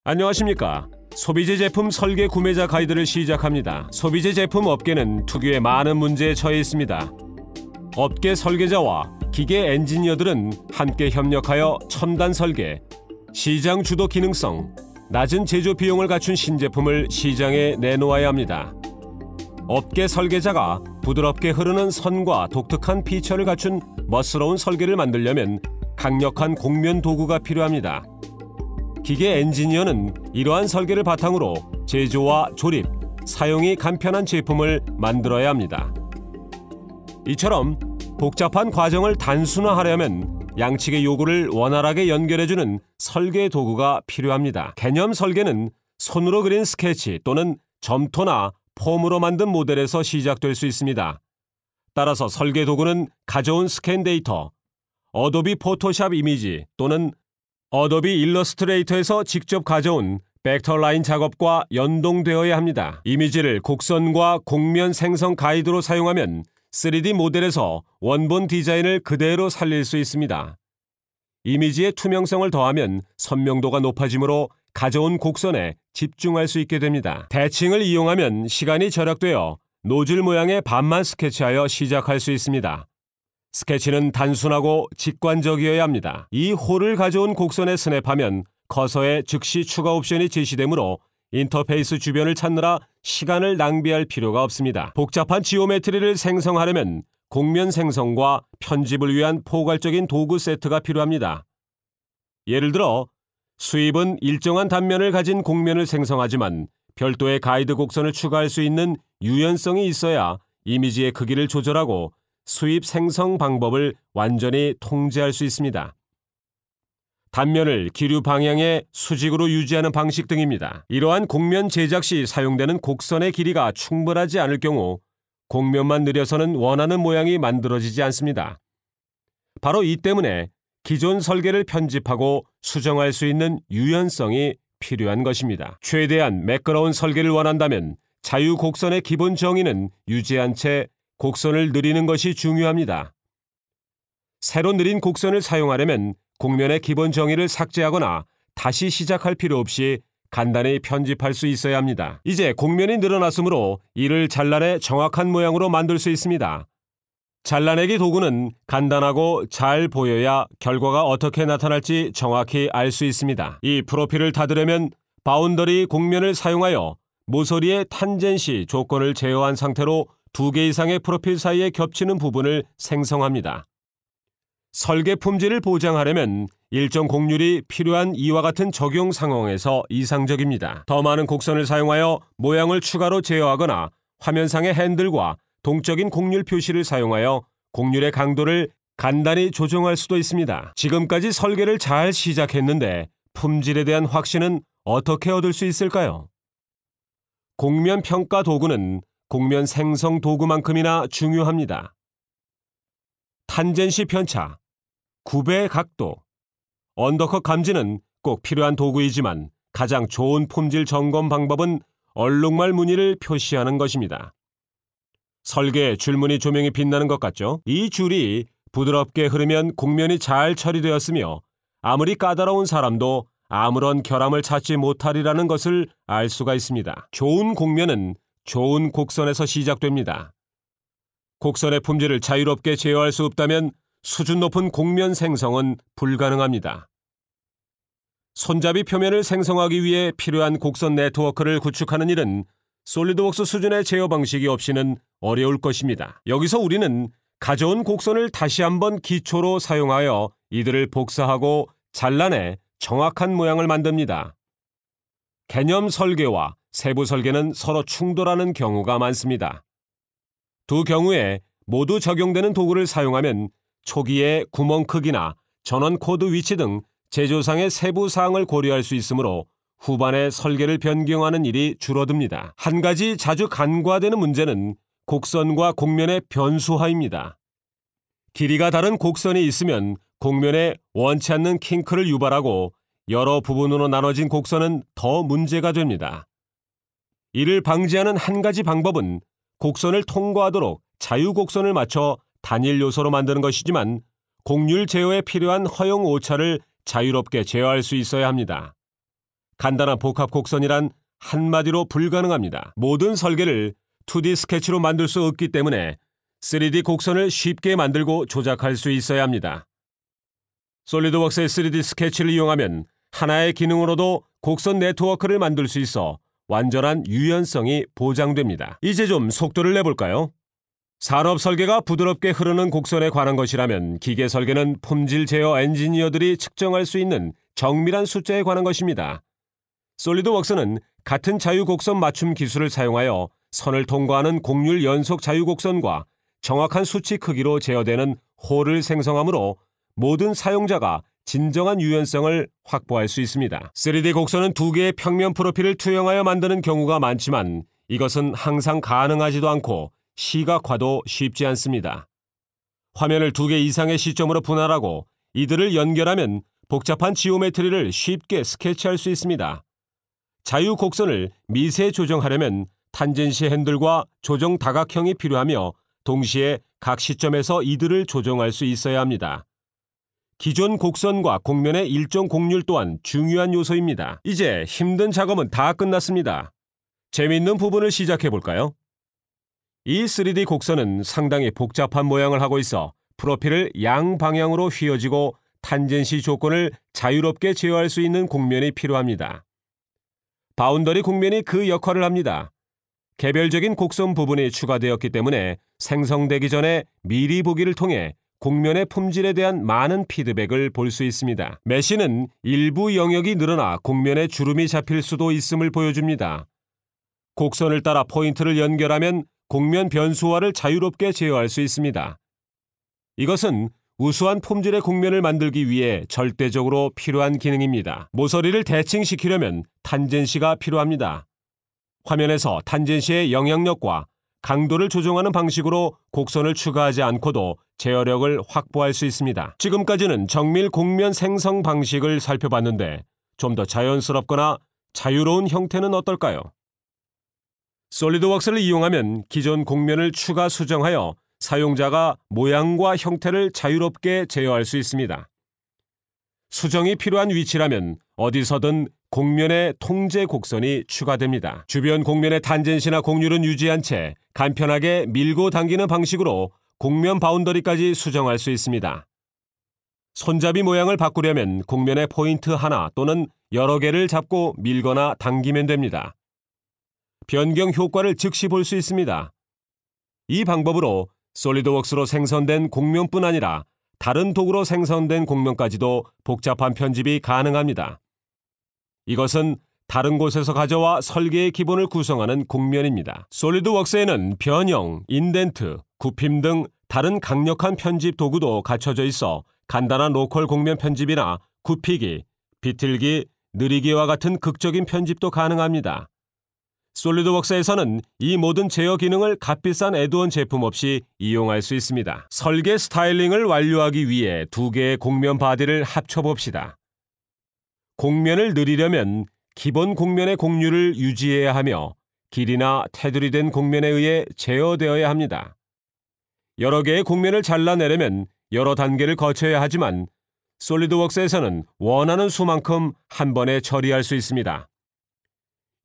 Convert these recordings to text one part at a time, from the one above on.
안녕하십니까. 소비재 제품 설계 구매자 가이드를 시작합니다. 소비재 제품 업계는 특유의 많은 문제에 처해 있습니다. 업계 설계자와 기계 엔지니어들은 함께 협력하여 첨단 설계, 시장 주도 기능성, 낮은 제조 비용을 갖춘 신제품을 시장에 내놓아야 합니다. 업계 설계자가 부드럽게 흐르는 선과 독특한 피처를 갖춘 멋스러운 설계를 만들려면 강력한 곡면 도구가 필요합니다. 기계 엔지니어는 이러한 설계를 바탕으로 제조와 조립, 사용이 간편한 제품을 만들어야 합니다. 이처럼 복잡한 과정을 단순화하려면 양측의 요구를 원활하게 연결해주는 설계 도구가 필요합니다. 개념 설계는 손으로 그린 스케치 또는 점토나 폼으로 만든 모델에서 시작될 수 있습니다. 따라서 설계 도구는 가져온 스캔 데이터, 어도비 포토샵 이미지 또는 어도비 일러스트레이터에서 직접 가져온 벡터 라인 작업과 연동되어야 합니다. 이미지를 곡선과 곡면 생성 가이드로 사용하면 3D 모델에서 원본 디자인을 그대로 살릴 수 있습니다. 이미지의 투명성을 더하면 선명도가 높아지므로 가져온 곡선에 집중할 수 있게 됩니다. 대칭을 이용하면 시간이 절약되어 노즐 모양의 반만 스케치하여 시작할 수 있습니다. 스케치는 단순하고 직관적이어야 합니다. 이 홀을 가져온 곡선에 스냅하면 커서에 즉시 추가 옵션이 제시되므로 인터페이스 주변을 찾느라 시간을 낭비할 필요가 없습니다. 복잡한 지오메트리를 생성하려면 곡면 생성과 편집을 위한 포괄적인 도구 세트가 필요합니다. 예를 들어 수입은 일정한 단면을 가진 곡면을 생성하지만 별도의 가이드 곡선을 추가할 수 있는 유연성이 있어야 이미지의 크기를 조절하고 수입 생성 방법을 완전히 통제할 수 있습니다. 단면을 기류 방향의 수직으로 유지하는 방식 등입니다. 이러한 곡면 제작 시 사용되는 곡선의 길이가 충분하지 않을 경우 곡면만 느려서는 원하는 모양이 만들어지지 않습니다. 바로 이 때문에 기존 설계를 편집하고 수정할 수 있는 유연성이 필요한 것입니다. 최대한 매끄러운 설계를 원한다면 자유 곡선의 기본 정의는 유지한 채 곡선을 느리는 것이 중요합니다. 새로 느린 곡선을 사용하려면 곡면의 기본 정의를 삭제하거나 다시 시작할 필요 없이 간단히 편집할 수 있어야 합니다. 이제 곡면이 늘어났으므로 이를 잘라내 정확한 모양으로 만들 수 있습니다. 잘라내기 도구는 간단하고 잘 보여야 결과가 어떻게 나타날지 정확히 알 수 있습니다. 이 프로필을 닫으려면 바운더리 곡면을 사용하여 모서리의 탄젠시 조건을 제어한 상태로 2개 이상의 프로필 사이에 겹치는 부분을 생성합니다. 설계 품질을 보장하려면 일정 곡률이 필요한 이와 같은 적용 상황에서 이상적입니다. 더 많은 곡선을 사용하여 모양을 추가로 제어하거나 화면상의 핸들과 동적인 곡률 표시를 사용하여 곡률의 강도를 간단히 조정할 수도 있습니다. 지금까지 설계를 잘 시작했는데 품질에 대한 확신은 어떻게 얻을 수 있을까요? 곡면 평가 도구는 곡면 생성 도구만큼이나 중요합니다. 탄젠시 편차, 굽의 각도, 언더컷 감지는 꼭 필요한 도구이지만 가장 좋은 품질 점검 방법은 얼룩말 무늬를 표시하는 것입니다. 설계에 줄무늬 조명이 빛나는 것 같죠? 이 줄이 부드럽게 흐르면 곡면이 잘 처리되었으며 아무리 까다로운 사람도 아무런 결함을 찾지 못하리라는 것을 알 수가 있습니다. 좋은 곡면은 좋은 곡선에서 시작됩니다. 곡선의 품질을 자유롭게 제어할 수 없다면 수준 높은 곡면 생성은 불가능합니다. 손잡이 표면을 생성하기 위해 필요한 곡선 네트워크를 구축하는 일은 솔리드웍스 수준의 제어 방식이 없이는 어려울 것입니다. 여기서 우리는 가져온 곡선을 다시 한번 기초로 사용하여 이들을 복사하고 잘라내 정확한 모양을 만듭니다. 개념 설계와 세부 설계는 서로 충돌하는 경우가 많습니다. 두 경우에 모두 적용되는 도구를 사용하면 초기에 구멍 크기나 전원 코드 위치 등 제조상의 세부 사항을 고려할 수 있으므로 후반에 설계를 변경하는 일이 줄어듭니다. 한 가지 자주 간과되는 문제는 곡선과 곡면의 변수화입니다. 길이가 다른 곡선이 있으면 곡면에 원치 않는 킹크를 유발하고 여러 부분으로 나눠진 곡선은 더 문제가 됩니다. 이를 방지하는 한 가지 방법은 곡선을 통과하도록 자유곡선을 맞춰 단일 요소로 만드는 것이지만 곡률 제어에 필요한 허용 오차를 자유롭게 제어할 수 있어야 합니다. 간단한 복합 곡선이란 한마디로 불가능합니다. 모든 설계를 2D 스케치로 만들 수 없기 때문에 3D 곡선을 쉽게 만들고 조작할 수 있어야 합니다. 솔리드웍스의 3D 스케치를 이용하면 하나의 기능으로도 곡선 네트워크를 만들 수 있어 완전한 유연성이 보장됩니다. 이제 좀 속도를 내볼까요? 산업 설계가 부드럽게 흐르는 곡선에 관한 것이라면 기계 설계는 품질 제어 엔지니어들이 측정할 수 있는 정밀한 숫자에 관한 것입니다. 솔리드웍스는 같은 자유곡선 맞춤 기술을 사용하여 선을 통과하는 곡률 연속 자유곡선과 정확한 수치 크기로 제어되는 홀을 생성하므로 모든 사용자가 진정한 유연성을 확보할 수 있습니다. 3D 곡선은 2개의 평면 프로필을 투영하여 만드는 경우가 많지만 이것은 항상 가능하지도 않고 시각화도 쉽지 않습니다. 화면을 2개 이상의 시점으로 분할하고 이들을 연결하면 복잡한 지오메트리를 쉽게 스케치할 수 있습니다. 자유 곡선을 미세 조정하려면 탄젠시 핸들과 조정 다각형이 필요하며 동시에 각 시점에서 이들을 조정할 수 있어야 합니다. 기존 곡선과 곡면의 일정 곡률 또한 중요한 요소입니다. 이제 힘든 작업은 다 끝났습니다. 재미있는 부분을 시작해 볼까요? 이 3D 곡선은 상당히 복잡한 모양을 하고 있어 프로필을 양방향으로 휘어지고 탄젠시 조건을 자유롭게 제어할 수 있는 곡면이 필요합니다. 바운더리 곡면이 그 역할을 합니다. 개별적인 곡선 부분이 추가되었기 때문에 생성되기 전에 미리 보기를 통해 곡면의 품질에 대한 많은 피드백을 볼 수 있습니다. 메시는 일부 영역이 늘어나 곡면에 주름이 잡힐 수도 있음을 보여줍니다. 곡선을 따라 포인트를 연결하면 곡면 변수화를 자유롭게 제어할 수 있습니다. 이것은 우수한 품질의 곡면을 만들기 위해 절대적으로 필요한 기능입니다. 모서리를 대칭시키려면 탄젠시가 필요합니다. 화면에서 탄젠시의 영향력과 강도를 조정하는 방식으로 곡선을 추가하지 않고도 제어력을 확보할 수 있습니다. 지금까지는 정밀 곡면 생성 방식을 살펴봤는데 좀 더 자연스럽거나 자유로운 형태는 어떨까요? 솔리드웍스를 이용하면 기존 곡면을 추가 수정하여 사용자가 모양과 형태를 자유롭게 제어할 수 있습니다. 수정이 필요한 위치라면 어디서든 곡면의 통제 곡선이 추가됩니다. 주변 곡면의 탄젠시나 곡률은 유지한 채 간편하게 밀고 당기는 방식으로 곡면 바운더리까지 수정할 수 있습니다. 손잡이 모양을 바꾸려면 곡면의 포인트 하나 또는 여러 개를 잡고 밀거나 당기면 됩니다. 변경 효과를 즉시 볼 수 있습니다. 이 방법으로 솔리드웍스로 생성된 곡면뿐 아니라 다른 도구로 생성된 곡면까지도 복잡한 편집이 가능합니다. 이것은 다른 곳에서 가져와 설계의 기본을 구성하는 곡면입니다. 솔리드웍스에는 변형, 인덴트, 굽힘 등 다른 강력한 편집 도구도 갖춰져 있어 간단한 로컬 곡면 편집이나 굽히기, 비틀기, 느리기와 같은 극적인 편집도 가능합니다. 솔리드웍스에서는 이 모든 제어 기능을 값비싼 애드온 제품 없이 이용할 수 있습니다. 설계 스타일링을 완료하기 위해 2개의 곡면 바디를 합쳐봅시다. 곡면을 늘리려면 기본 곡면의 곡률을 유지해야 하며 길이나 테두리 된 곡면에 의해 제어되어야 합니다. 여러 개의 곡면을 잘라내려면 여러 단계를 거쳐야 하지만 솔리드웍스에서는 원하는 수만큼 한 번에 처리할 수 있습니다.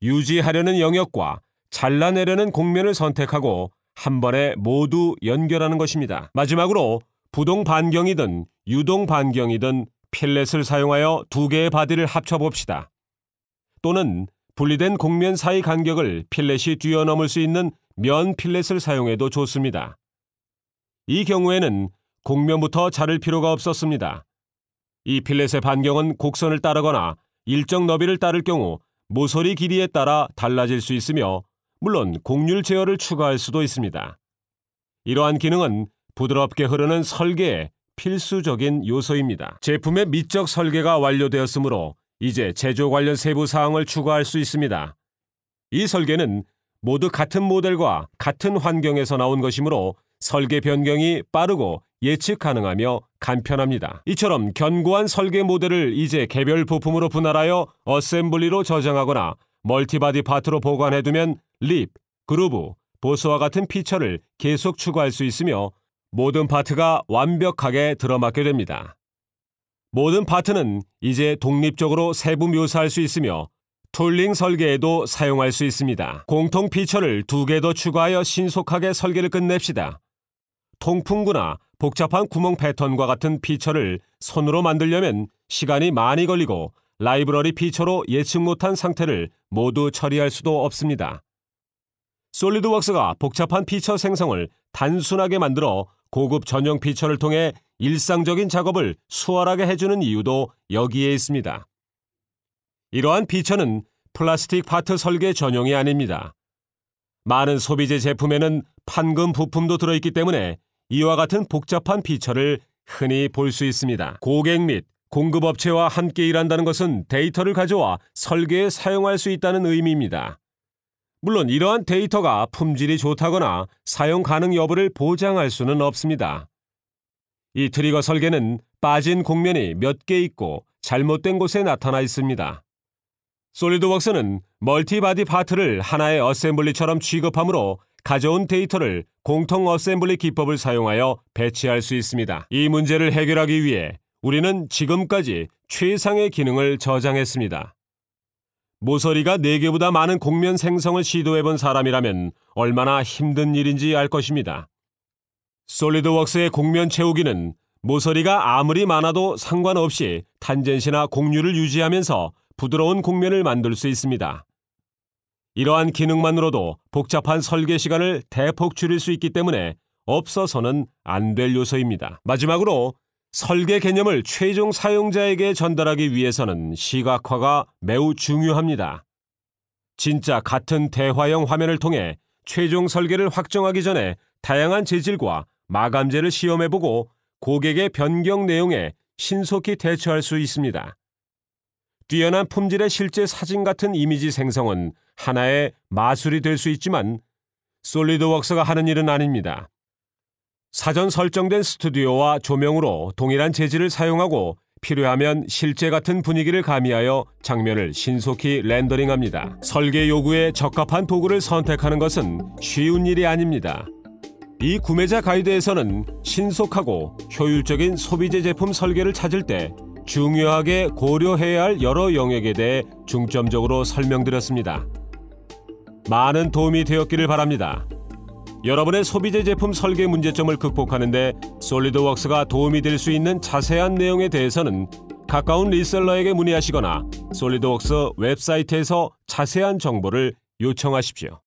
유지하려는 영역과 잘라내려는 곡면을 선택하고 한 번에 모두 연결하는 것입니다. 마지막으로 부동 반경이든 유동 반경이든 필렛을 사용하여 2개의 바디를 합쳐봅시다. 또는 분리된 곡면 사이 간격을 필렛이 뛰어넘을 수 있는 면 필렛을 사용해도 좋습니다. 이 경우에는 곡면부터 자를 필요가 없었습니다. 이 필렛의 반경은 곡선을 따르거나 일정 너비를 따를 경우 모서리 길이에 따라 달라질 수 있으며 물론 곡률 제어를 추가할 수도 있습니다. 이러한 기능은 부드럽게 흐르는 설계의 필수적인 요소입니다. 제품의 미적 설계가 완료되었으므로 이제 제조 관련 세부 사항을 추가할 수 있습니다. 이 설계는 모두 같은 모델과 같은 환경에서 나온 것이므로 설계 변경이 빠르고 예측 가능하며 간편합니다. 이처럼 견고한 설계 모델을 이제 개별 부품으로 분할하여 어셈블리로 저장하거나 멀티바디 파트로 보관해두면 립, 그루브, 보스와 같은 피처를 계속 추가할 수 있으며 모든 파트가 완벽하게 들어맞게 됩니다. 모든 파트는 이제 독립적으로 세부 묘사할 수 있으며 툴링 설계에도 사용할 수 있습니다. 공통 피처를 2개 더 추가하여 신속하게 설계를 끝냅시다. 통풍구나 복잡한 구멍 패턴과 같은 피처를 손으로 만들려면 시간이 많이 걸리고 라이브러리 피처로 예측 못한 상태를 모두 처리할 수도 없습니다. 솔리드웍스가 복잡한 피처 생성을 단순하게 만들어 고급 전용 피처를 통해 일상적인 작업을 수월하게 해주는 이유도 여기에 있습니다. 이러한 피처는 플라스틱 파트 설계 전용이 아닙니다. 많은 소비재 제품에는 판금 부품도 들어있기 때문에 이와 같은 복잡한 피처를 흔히 볼 수 있습니다. 고객 및 공급업체와 함께 일한다는 것은 데이터를 가져와 설계에 사용할 수 있다는 의미입니다. 물론 이러한 데이터가 품질이 좋다거나 사용 가능 여부를 보장할 수는 없습니다. 이 트리거 설계는 빠진 곡면이 몇 개 있고 잘못된 곳에 나타나 있습니다. 솔리드웍스는 멀티바디 파트를 하나의 어셈블리처럼 취급하므로 가져온 데이터를 공통 어셈블리 기법을 사용하여 배치할 수 있습니다. 이 문제를 해결하기 위해 우리는 지금까지 최상의 기능을 저장했습니다. 모서리가 4개보다 많은 곡면 생성을 시도해본 사람이라면 얼마나 힘든 일인지 알 것입니다. 솔리드웍스의 곡면 채우기는 모서리가 아무리 많아도 상관없이 탄젠시나 곡률을 유지하면서 부드러운 곡면을 만들 수 있습니다. 이러한 기능만으로도 복잡한 설계 시간을 대폭 줄일 수 있기 때문에 없어서는 안 될 요소입니다. 마지막으로 설계 개념을 최종 사용자에게 전달하기 위해서는 시각화가 매우 중요합니다. 진짜 같은 대화형 화면을 통해 최종 설계를 확정하기 전에 다양한 재질과 마감재를 시험해보고 고객의 변경 내용에 신속히 대처할 수 있습니다. 뛰어난 품질의 실제 사진 같은 이미지 생성은 하나의 마술이 될 수 있지만 솔리드웍스가 하는 일은 아닙니다. 사전 설정된 스튜디오와 조명으로 동일한 재질을 사용하고 필요하면 실제 같은 분위기를 가미하여 장면을 신속히 렌더링합니다. 설계 요구에 적합한 도구를 선택하는 것은 쉬운 일이 아닙니다. 이 구매자 가이드에서는 신속하고 효율적인 소비재 제품 설계를 찾을 때 중요하게 고려해야 할 여러 영역에 대해 중점적으로 설명드렸습니다. 많은 도움이 되었기를 바랍니다. 여러분의 소비재 제품 설계 문제점을 극복하는 데 솔리드웍스가 도움이 될 수 있는 자세한 내용에 대해서는 가까운 리셀러에게 문의하시거나 솔리드웍스 웹사이트에서 자세한 정보를 요청하십시오.